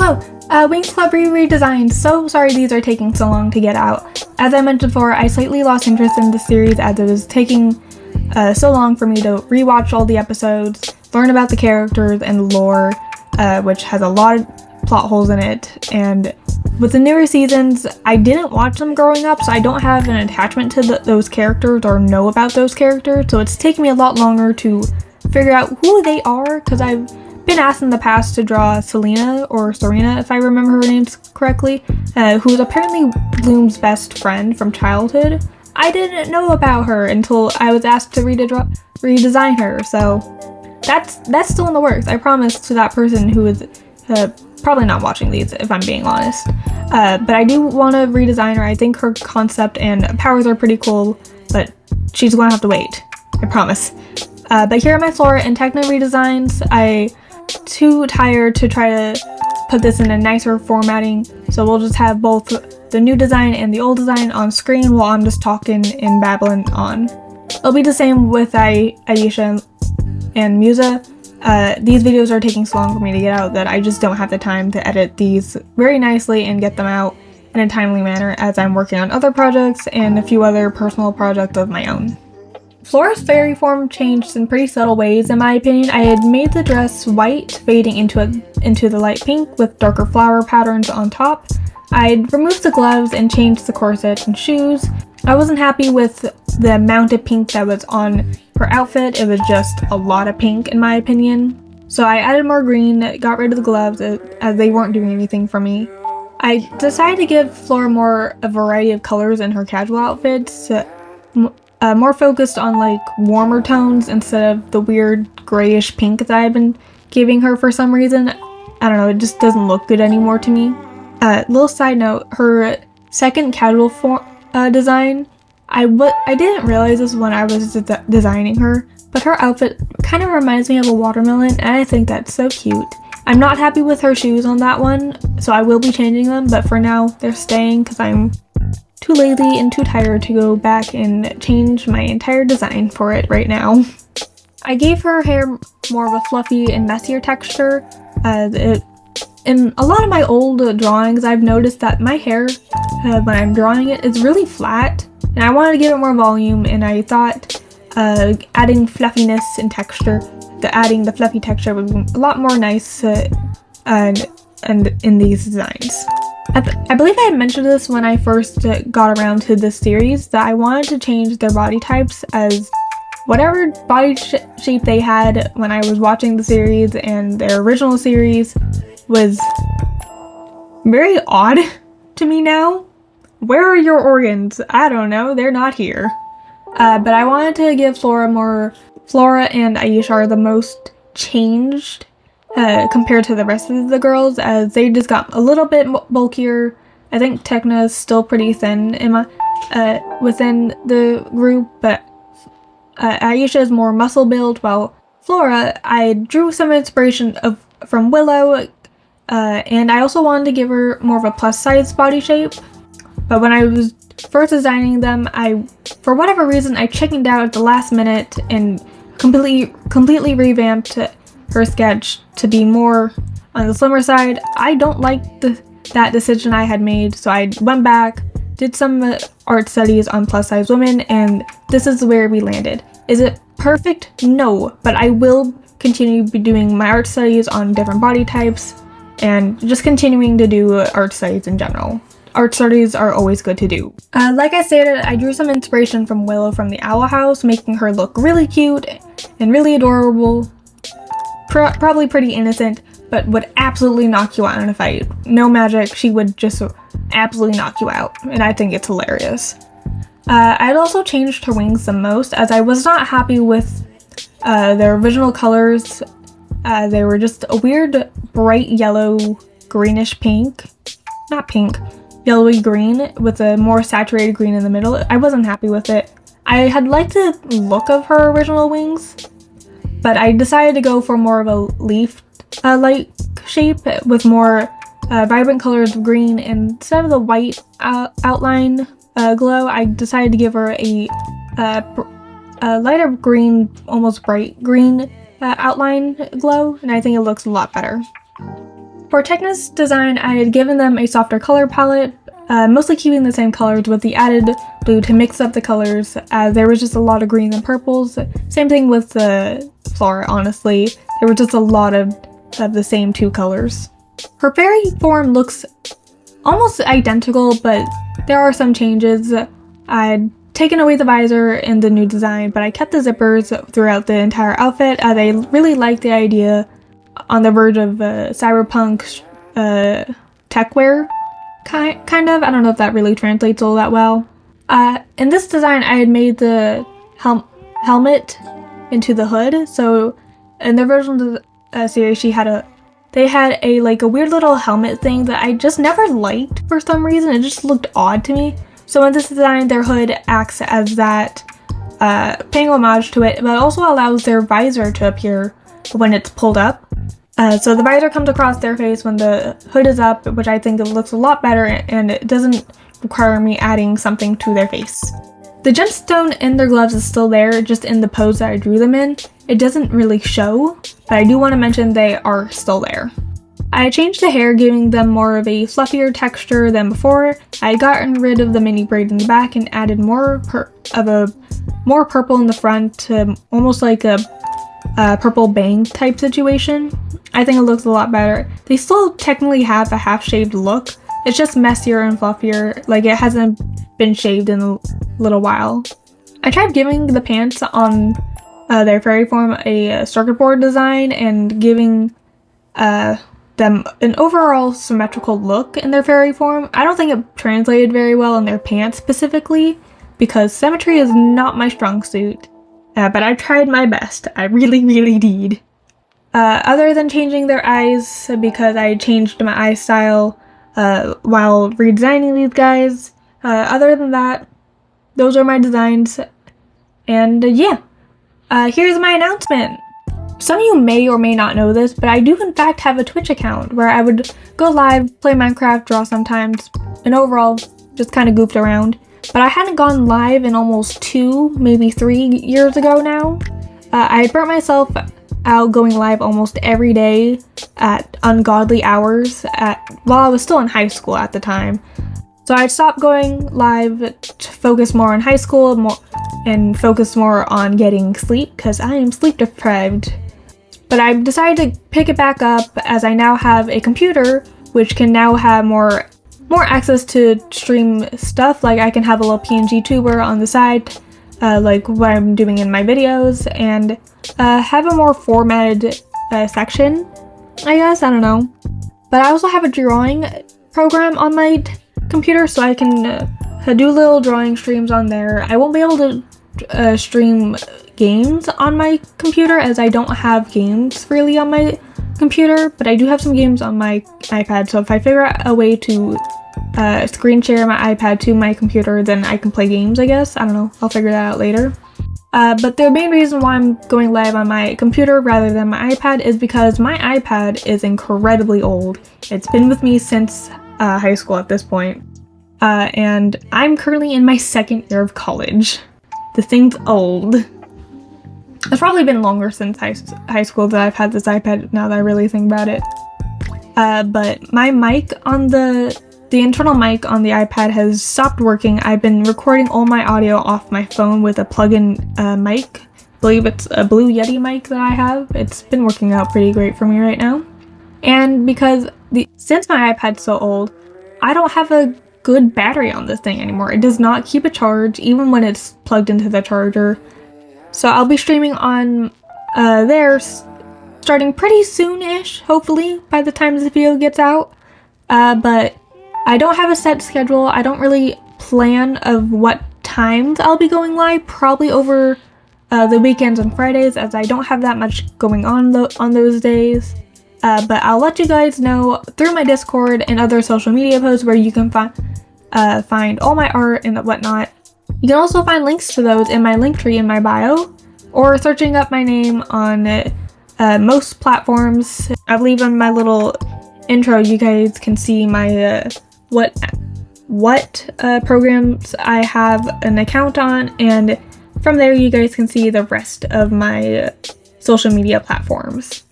Hello! Winx Club re-redesign. So sorry these are taking so long to get out. As I mentioned before, I slightly lost interest in the series as it was taking so long for me to rewatch all the episodes, learn about the characters and the lore, which has a lot of plot holes in it. And with the newer seasons, I didn't watch them growing up, so I don't have an attachment to those characters or know about those characters, so it's taken me a lot longer to figure out who they are, because I've been asked in the past to draw Selena, or Serena if I remember her name correctly, who's apparently Bloom's best friend from childhood. I didn't know about her until I was asked to redesign her, so that's still in the works. I promise to that person who is probably not watching these, if I'm being honest. But I do want to redesign her. I think her concept and powers are pretty cool, but she's going to have to wait. I promise. But here are my Flora and Tecna redesigns. I'm too tired to try to put this in a nicer formatting, so we'll just have both the new design and the old design on screen while I'm just talking and babbling on. It'll be the same with Aisha and Musa. These videos are taking so long for me to get out that I just don't have the time to edit these very nicely and get them out in a timely manner, as I'm working on other projects and a few other personal projects of my own. Flora's fairy form changed in pretty subtle ways in my opinion. I had made the dress white, fading into the light pink with darker flower patterns on top. I'd removed the gloves and changed the corset and shoes. I wasn't happy with the amount of pink that was on her outfit. It was just a lot of pink in my opinion. So I added more green, got rid of the gloves as they weren't doing anything for me. I decided to give Flora a variety of colors in her casual outfits, more focused on like warmer tones instead of the weird grayish pink that I've been giving her for some reason. I don't know, it just doesn't look good anymore to me. Little side note, her second casual design, I didn't realize this when I was designing her, but her outfit kind of reminds me of a watermelon, and I think that's so cute. I'm not happy with her shoes on that one, so I will be changing them, but for now they're staying because I'm too lazy and too tired to go back and change my entire design for it right now. I gave her hair more of a fluffy and messier texture. In a lot of my old drawings, I've noticed that my hair, when I'm drawing it, is really flat, and I wanted to give it more volume, and I thought adding fluffiness and texture, adding the fluffy texture would be a lot more nice and in these designs. I believe I had mentioned this when I first got around to this series, that I wanted to change their body types, as whatever body shape they had when I was watching the series and their original series was very odd to me now. Where are your organs? I don't know, they're not here. But I wanted to give Flora and Aisha are the most changed compared to the rest of the girls, as they just got a little bit bulkier. I think Tecna is still pretty thin within the group, but Aisha is more muscle build, while Flora, I drew some inspiration from Willow, and I also wanted to give her more of a plus size body shape. But when I was first designing them, for whatever reason, I chickened out at the last minute and completely revamped her sketch to be more on the slimmer side. I don't like that decision I had made, so I went back, did some art studies on plus size women, and this is where we landed. Is it perfect? No, but I will continue be doing my art studies on different body types and just continuing to do art studies in general. Art studies are always good to do. Like I stated, I drew some inspiration from Willow from the Owl House, making her look really cute and really adorable. Probably pretty innocent, but would absolutely knock you out in a fight. No magic, she would just absolutely knock you out, and I think it's hilarious. I'd also changed her wings the most, as I was not happy with their original colors. They were just a weird bright yellow greenish pink. Not pink, yellowy green with a more saturated green in the middle. I wasn't happy with it. I had liked the look of her original wings, but I decided to go for more of a leaf-like shape with more vibrant colors of green, and instead of the white outline glow, I decided to give her a lighter green, almost bright green outline glow, and I think it looks a lot better. For Tecna's design, I had given them a softer color palette, mostly keeping the same colors with the added blue to mix up the colors, as there was just a lot of greens and purples. Same thing with Flora, honestly. There were just a lot of the same two colors. Her fairy form looks almost identical, but there are some changes. I'd taken away the visor in the new design, but I kept the zippers throughout the entire outfit, as I really liked the idea on the verge of cyberpunk tech wear, kind of. I don't know if that really translates all that well. In this design, I had made the helmet into the hood, so in the version of the series, they had a weird little helmet thing that I just never liked for some reason. It just looked odd to me. So in this design, their hood acts as that, paying homage to it, but also allows their visor to appear when it's pulled up. So the visor comes across their face when the hood is up, which I think it looks a lot better, and it doesn't require me adding something to their face. The gemstone in their gloves is still there, just in the pose that I drew them in. It doesn't really show, but I do want to mention they are still there. I changed the hair, giving them more of a fluffier texture than before. I had gotten rid of the mini braid in the back and added more purple in the front, to almost like a purple bang type situation. I think it looks a lot better. They still technically have a half-shaved look. It's just messier and fluffier, like it hasn't been shaved in a little while. I tried giving the pants on their fairy form a circuit board design and giving them an overall symmetrical look in their fairy form. I don't think it translated very well in their pants specifically, because symmetry is not my strong suit. But I tried my best. I really did. Other than changing their eyes, because I changed my eye style while redesigning these guys, other than that, those are my designs. And yeah, here's my announcement. Some of you may or may not know this, but I do in fact have a Twitch account where I would go live, play Minecraft, draw sometimes, and overall just kind of goofed around. But I hadn't gone live in almost 2, maybe 3 years ago now. I burnt myself out going live almost every day at ungodly hours while I was still in high school at the time. So I stopped going live to focus more on high school and focus more on getting sleep, because I am sleep deprived. But I decided to pick it back up as I now have a computer which can now have more access to stream stuff. Like I can have a little PNG tuber on the side, like what I'm doing in my videos, and have a more formatted section, I guess, I don't know. But I also have a drawing program on my computer, so I can do little drawing streams on there. I won't be able to stream games on my computer, as I don't have games really on my computer, but I do have some games on my iPad, so if I figure out a way to screen share my iPad to my computer, then I can play games, I guess. I don't know, I'll figure that out later. But the main reason why I'm going live on my computer rather than my iPad is because my iPad is incredibly old. It's been with me since high school at this point. And I'm currently in my 2nd year of college. The thing's old. It's probably been longer since high school that I've had this iPad, now that I really think about it. But my mic on the internal mic on the iPad has stopped working. I've been recording all my audio off my phone with a plug-in mic. I believe it's a Blue Yeti mic that I have. It's been working out pretty great for me right now. And because since my iPad's so old, I don't have a good battery on this thing anymore. It does not keep a charge even when it's plugged into the charger. So I'll be streaming on there starting pretty soon-ish, hopefully, by the time this video gets out. But I don't have a set schedule. I don't really plan of what times I'll be going live, probably over the weekends and Fridays, as I don't have that much going on those days. But I'll let you guys know through my Discord and other social media posts where you can find all my art and whatnot. You can also find links to those in my link tree in my bio, or searching up my name on most platforms. I believe in my little intro you guys can see my what programs I have an account on, and from there you guys can see the rest of my social media platforms.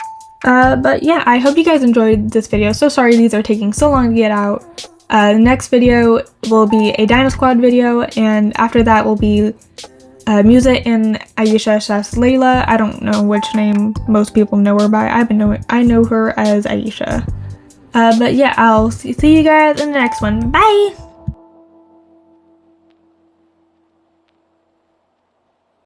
But yeah, I hope you guys enjoyed this video. So sorry these are taking so long to get out. The next video will be a Dino Squad video, and after that will be Musa and Aisha / Layla. I don't know which name most people know her by. I know her as Aisha. But yeah, I'll see you guys in the next one. Bye!